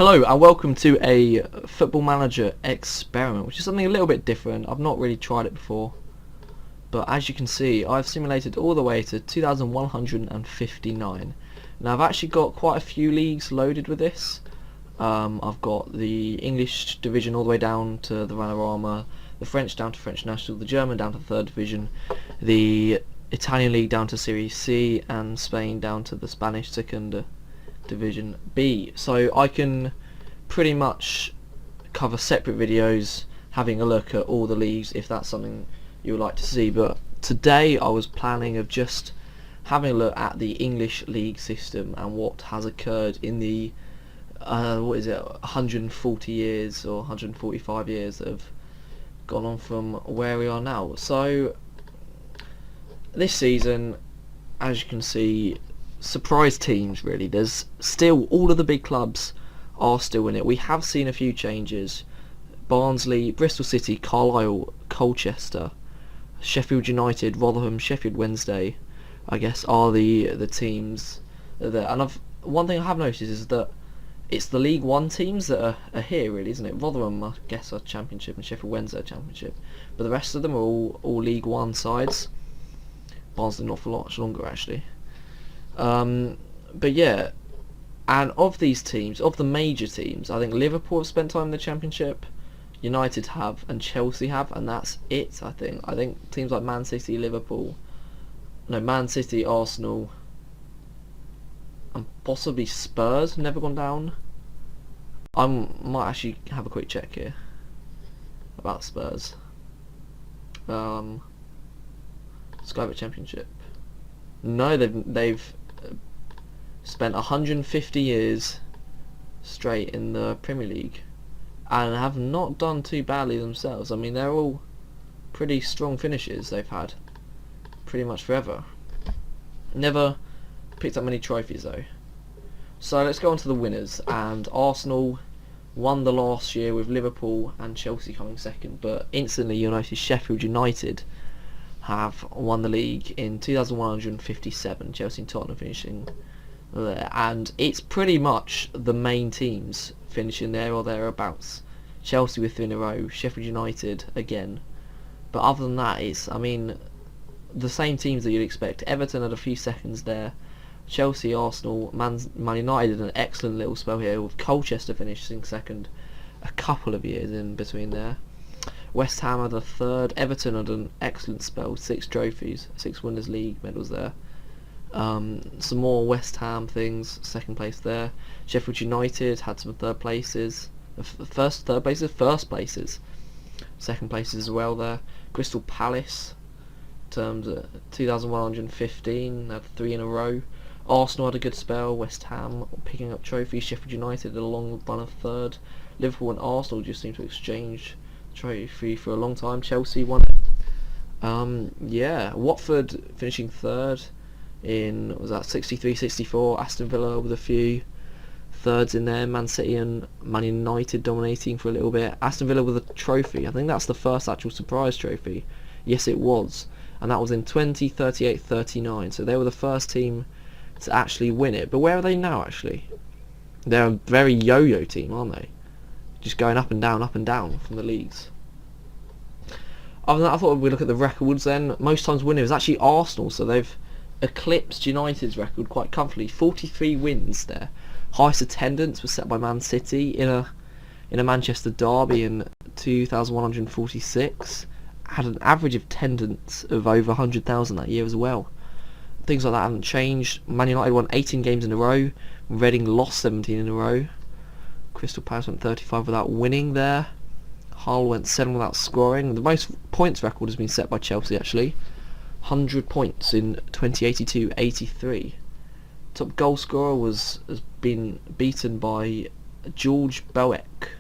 Hello and welcome to a Football Manager experiment, which is something a little bit different. I've not really tried it before, but as you can see, I've simulated all the way to 2159. Now I've actually got quite a few leagues loaded with this. I've got the English division all the way down to the Vanarama, the French down to French National, the German down to the 3rd division, the Italian league down to Serie C, and Spain down to the Spanish Second Division B. So I can pretty much cover separate videos having a look at all the leagues if that's something you would like to see, but today I was planning of just having a look at the English league system and what has occurred in the 140 years or 145 years that have gone on from where we are now. So this season, as you can see, surprise teams really. There's still all of the big clubs are still in it. We have seen a few changes. Barnsley, Bristol City, Carlisle, Colchester, Sheffield United, Rotherham, Sheffield Wednesday, I guess, are the teams there. And one thing I have noticed is that it's the League One teams that are here really, isn't it? Rotherham, I guess, are Championship and Sheffield Wednesday are Championship, but the rest of them are all League One sides. Barnsley not for much longer actually. But yeah, and of these teams, of the major teams, I think Liverpool have spent time in the Championship, United have, and Chelsea have, and that's it. I think teams like Man City, Man City, Arsenal, and possibly Spurs have never gone down. I might actually have a quick check here about Spurs. Skybet Championship. No, they've spent 150 years straight in the Premier League and have not done too badly themselves. I mean, they're all pretty strong finishes they've had pretty much forever. Never picked up many trophies though. So let's go on to the winners, and Arsenal won the last year with Liverpool and Chelsea coming second, but instantly you'll notice Sheffield United have won the league in 2157, Chelsea and Tottenham finishing there, and it's pretty much the main teams finishing there or thereabouts. Chelsea with 3 in a row, Sheffield United again, but other than that it's, I mean, the same teams that you'd expect. Everton had a few seconds there, Chelsea, Arsenal, Man United had an excellent little spell here with Colchester finishing second a couple of years in between there. West Ham had a third, Everton had an excellent spell, 6 trophies, 6 Winners' League medals there. Some more West Ham things, second place there. Sheffield United had some third places, first places, second places as well there. Crystal Palace, terms at 2115, had 3 in a row. Arsenal had a good spell, West Ham picking up trophies, Sheffield United had a long run of third. Liverpool and Arsenal just seem to exchange trophy for a long time. Chelsea won it. Watford finishing third in, was that 63-64, Aston Villa with a few thirds in there, Man City and Man United dominating for a little bit. Aston Villa with a trophy, I think that's the first actual surprise trophy. Yes it was, and that was in 2038-39, so they were the first team to actually win it. But where are they now actually? They're a very yo-yo team, aren't they? Just going up and down from the leagues. Other than that, I thought we'd look at the records then. Most times winner is actually Arsenal, so they've eclipsed United's record quite comfortably. 43 wins there. Highest attendance was set by Man City in a Manchester derby in 2,146. Had an average of attendance of over 100,000 that year as well. Things like that haven't changed. Man United won 18 games in a row. Reading lost 17 in a row. Crystal Palace went 35 without winning there. Hull went 7 without scoring. The most points record has been set by Chelsea actually. 100 points in 2082-83. Top goal scorer has been beaten by George Boeck.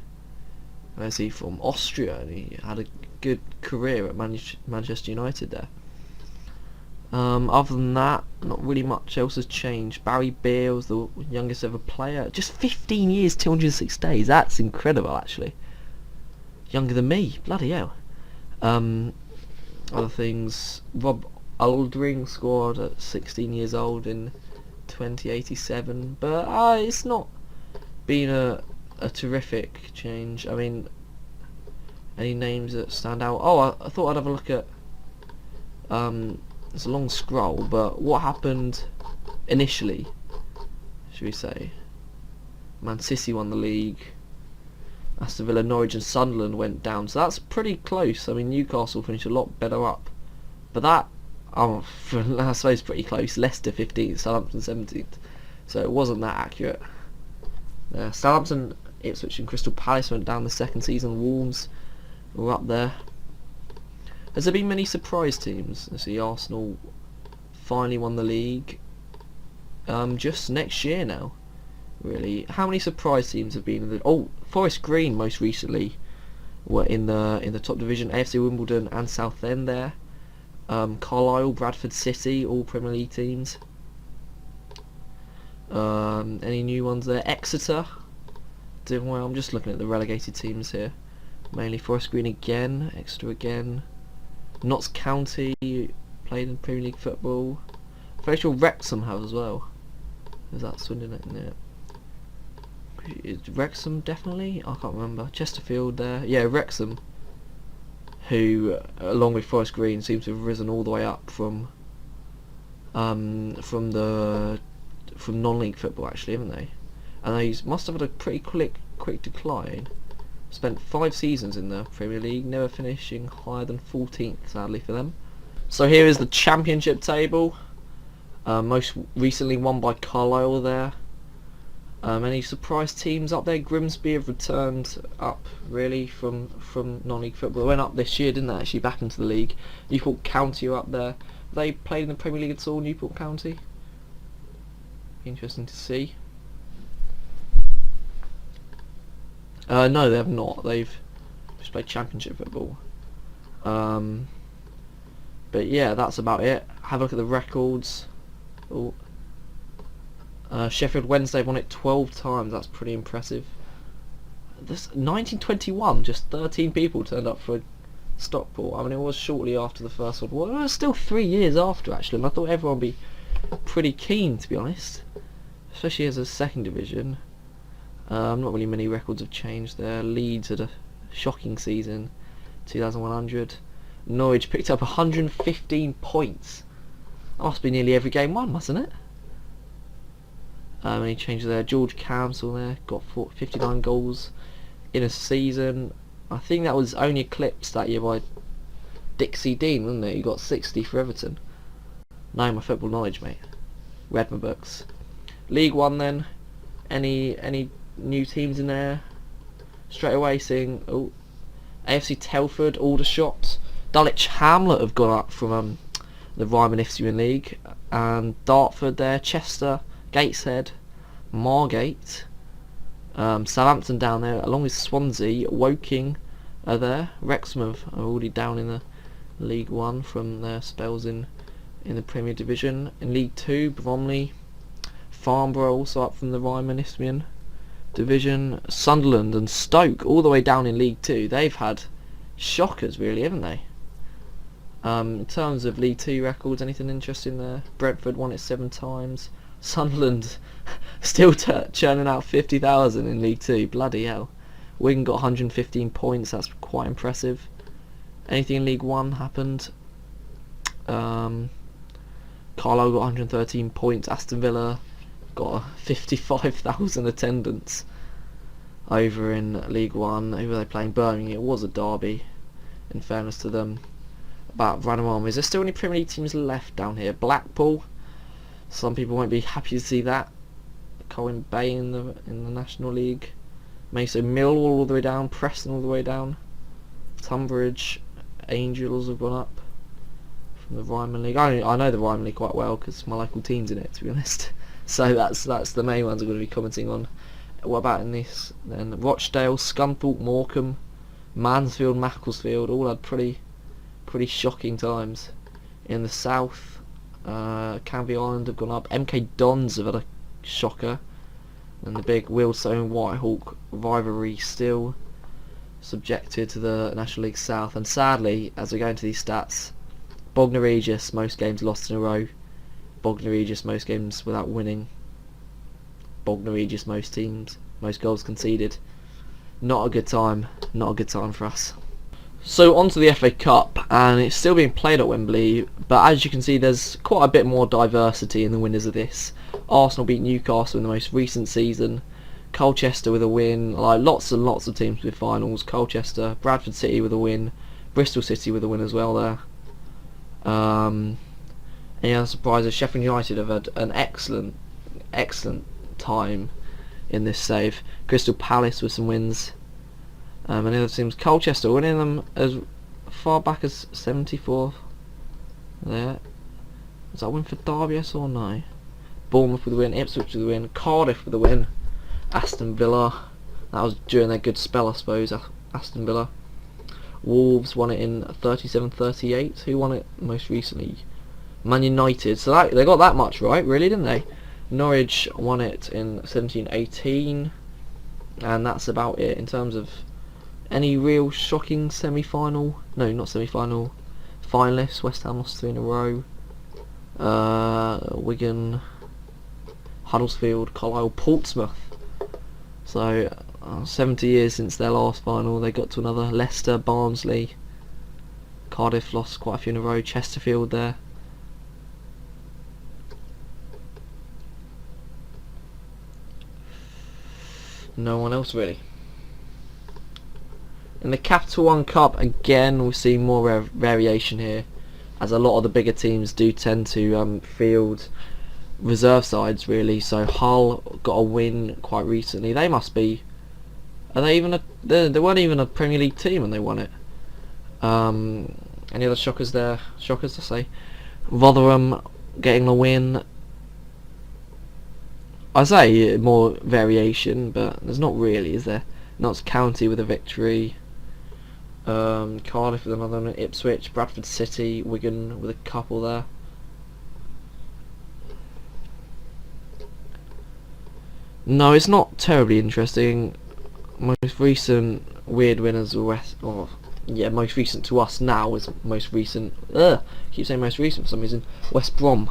Where's he from? Austria, and he had a good career at Manchester United there. Other than that, not really much else has changed. Barry Beale was the youngest ever player. Just 15 years, 206 days. That's incredible, actually. Younger than me. Bloody hell. Other things. Rob Aldring scored at 16 years old in 2087. But it's not been a a terrific change. I mean, any names that stand out? Oh, I thought I'd have a look at. It's a long scroll, but what happened initially? Should we say? Man City won the league. Aston Villa, Norwich, and Sunderland went down. So that's pretty close. I mean, Newcastle finished a lot better up, but that, I suppose, pretty close. Leicester 15th, Southampton 17th. So it wasn't that accurate. Southampton, Ipswich, and Crystal Palace went down the second season. Wolves were up there. Has there been many surprise teams? Let's see, Arsenal finally won the league. Just next year now, really. How many surprise teams have been in the? Oh, Forest Green most recently were in the top division. AFC Wimbledon and Southend there. Carlisle, Bradford City, all Premier League teams. Any new ones there? Exeter doing well. I'm just looking at the relegated teams here. Mainly Forest Green again, Exeter again. Notts County played in Premier League football. I'm very sure Wrexham have as well. Is that Swindon in there? Is Wrexham definitely? I can't remember. Chesterfield there. Yeah, Wrexham, who along with Forest Green seem to have risen all the way up from non-league football actually, haven't they? And they must have had a pretty quick decline. Spent 5 seasons in the Premier League, never finishing higher than 14th, sadly for them. So here is the Championship table. Most recently won by Carlisle there. Any surprise teams up there? Grimsby have returned up really from non-league football. They went up this year, didn't they? Actually, back into the league. Newport County are up there. They played in the Premier League at all, Newport County? Interesting to see. No, they have not. They've just played Championship football. But yeah, that's about it. Have a look at the records. Oh. Sheffield Wednesday won it 12 times. That's pretty impressive. This 1921, just 13 people turned up for Stockport. I mean, it was shortly after the First World War. It was still 3 years after, actually, and I thought everyone would be pretty keen, to be honest, especially as a second division. Not really many records have changed there. Leeds had a shocking season, 2,100. Norwich picked up 115 points. That must be nearly every game won, mustn't it? Any changes there? George Council there got 59 goals in a season. I think that was only eclipsed that year by Dixie Dean, wasn't it? He got 60 for Everton. Know my football knowledge, mate. Read my books. League One then. Any new teams in there? Straight away seeing AFC Telford, Aldershot, Dulwich Hamlet have gone up from the Ryman Isthmian League, and Dartford there, Chester, Gateshead, Margate, Southampton down there, along with Swansea. Woking are there. Wrexham are already down in the League One from their spells in the Premier Division. In League Two, Bromley, Farnborough also up from the Ryman Isthmian Division. Sunderland and Stoke all the way down in League Two. They've had shockers, really, haven't they? In terms of League Two records, anything interesting there? Brentford won it 7 times. Sunderland still churning out 50,000 in League Two. Bloody hell. Wigan got 115 points. That's quite impressive. Anything in League One happened? Carlisle got 113 points. Aston Villa got 55,000 attendance over in League One. Who were they playing? Birmingham. It was a derby, in fairness to them. About random arm. Is there still any Premier League teams left down here? Blackpool. Some people won't be happy to see that. Colwyn Bay in the National League. Mason Millwall all the way down. Preston all the way down. Tunbridge Angels have gone up from the Ryman League. I know the Ryman League quite well because my local team's in it, to be honest. So that's the main ones I'm going to be commenting on. What about in this then? Rochdale, Scunthorpe, Morecambe, Mansfield, Macclesfield all had pretty shocking times. In the south, Canvey Island have gone up. MK Dons have had a shocker, and the big Wealdstone Whitehawk rivalry still subjected to the National League South. And sadly, as we go into these stats, Bognor Regis most games lost in a row. Bognor Regis most games without winning. Bognor Regis most most goals conceded. Not a good time. Not a good time for us. So on to the FA Cup, and it's still being played at Wembley, but as you can see there's quite a bit more diversity in the winners of this. Arsenal beat Newcastle in the most recent season, Colchester with a win, like lots and lots of teams with finals. Colchester, Bradford City with a win, Bristol City with a win as well there. Any other surprises? Sheffield United have had an excellent time in this save. Crystal Palace with some wins. Any other teams? Colchester winning them as far back as 74. There. Was that a win for Derby, yes or no? Bournemouth with a win, Ipswich with a win, Cardiff with a win, Aston Villa. That was during their good spell, I suppose, Aston Villa. Wolves won it in 37-38. Who won it most recently? Man United. So they got that much right, really, didn't they? Norwich won it in 17-18. And that's about it in terms of any real shocking semi-final. No, not semi-final. Finalists. West Ham lost 3 in a row. Wigan, Huddersfield, Carlisle, Portsmouth. So 70 years since their last final, they got to another. Leicester, Barnsley, Cardiff lost quite a few in a row. Chesterfield there. No one else really. In the Capital One Cup, again we see more variation here, as a lot of the bigger teams do tend to field reserve sides really. So Hull got a win quite recently. They must be. Are they even they weren't even a Premier League team when they won it. Any other shockers there? Shockers, I say. Rotherham getting the win. I say more variation, but there's not really, is there? Notts County with a victory. Cardiff with another one. Ipswich, Bradford City, Wigan with a couple there. No, it's not terribly interesting. Most recent weird winners were most recent to us now is most recent. Keep saying most recent for some reason. West Brom.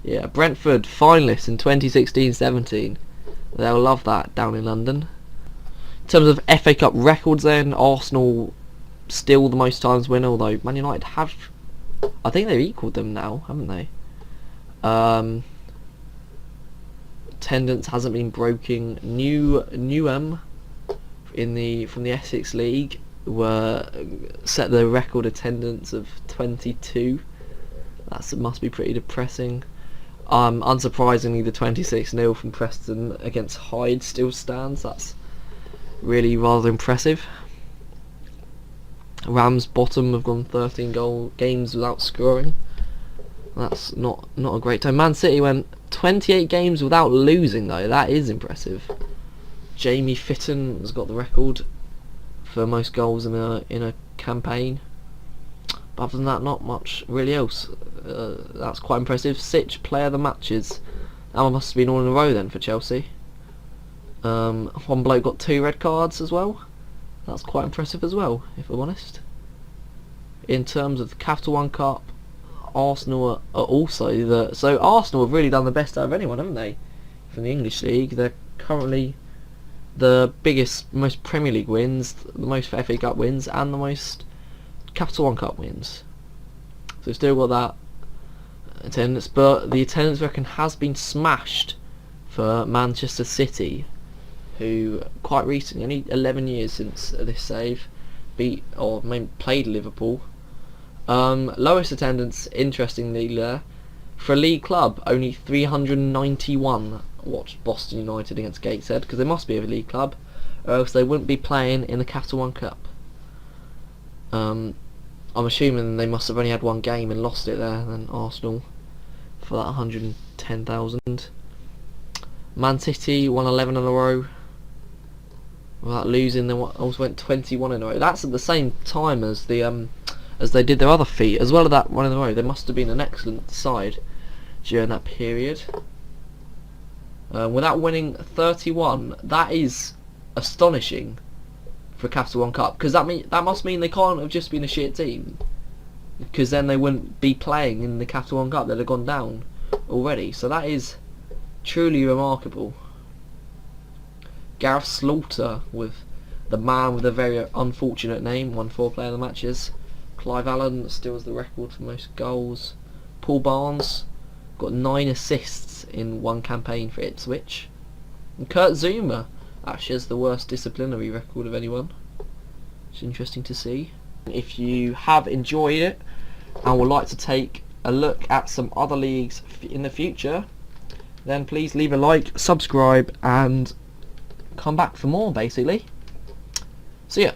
Yeah, Brentford finalists in 2016-17. They'll love that down in London. In terms of FA Cup records then, Arsenal still the most times winner, although Man United have, I think they've equalled them now, haven't they? Attendance hasn't been broken. Newham from the Essex League set the record attendance of 22. That must be pretty depressing. Unsurprisingly, the 26-0 from Preston against Hyde still stands. That's really rather impressive. Rams bottom have gone 13 games without scoring. That's not a great time. Man City went 28 games without losing though. That is impressive. Jamie Fitton has got the record for most goals in a campaign. But other than that, not much really else. That's quite impressive. Sitch player of the matches. That one must have been all in a row then for Chelsea. One bloke got 2 red cards as well. That's quite impressive as well, if I'm honest. In terms of the Capital One Cup, Arsenal are also so Arsenal have really done the best out of anyone, haven't they? From the English League, they're currently the biggest, most Premier League wins, the most FA Cup wins, and the most Capital One Cup wins. So still got that attendance, but the attendance I reckon has been smashed for Manchester City, who quite recently, only 11 years since this save, played Liverpool. Lowest attendance, interestingly, there for a league club, only 391 watched Boston United against Gateshead, because they must be a league club, or else they wouldn't be playing in the Capital One Cup. I'm assuming they must have only had one game and lost it there, than Arsenal for that 110,000. Man City won 11 in a row without losing. They also went 21 in a row. That's at the same time as they did their other feat, as well as that one in a row. They must have been an excellent side during that period. Without winning 31, that is astonishing for Capital One Cup, because that must mean they can't have just been a shit team, because then they wouldn't be playing in the Capital One Cup. They'd have gone down already. So that is truly remarkable. Gareth Slaughter, with the man with a very unfortunate name, won 4 player of the matches. Clive Allen still has the record for most goals. Paul Barnes got 9 assists in 1 campaign for Ipswich. And Kurt Zouma actually has the worst disciplinary record of anyone. It's interesting to see. If you have enjoyed it and would like to take a look at some other leagues in the future, then please leave a like, subscribe, and come back for more, basically. See ya.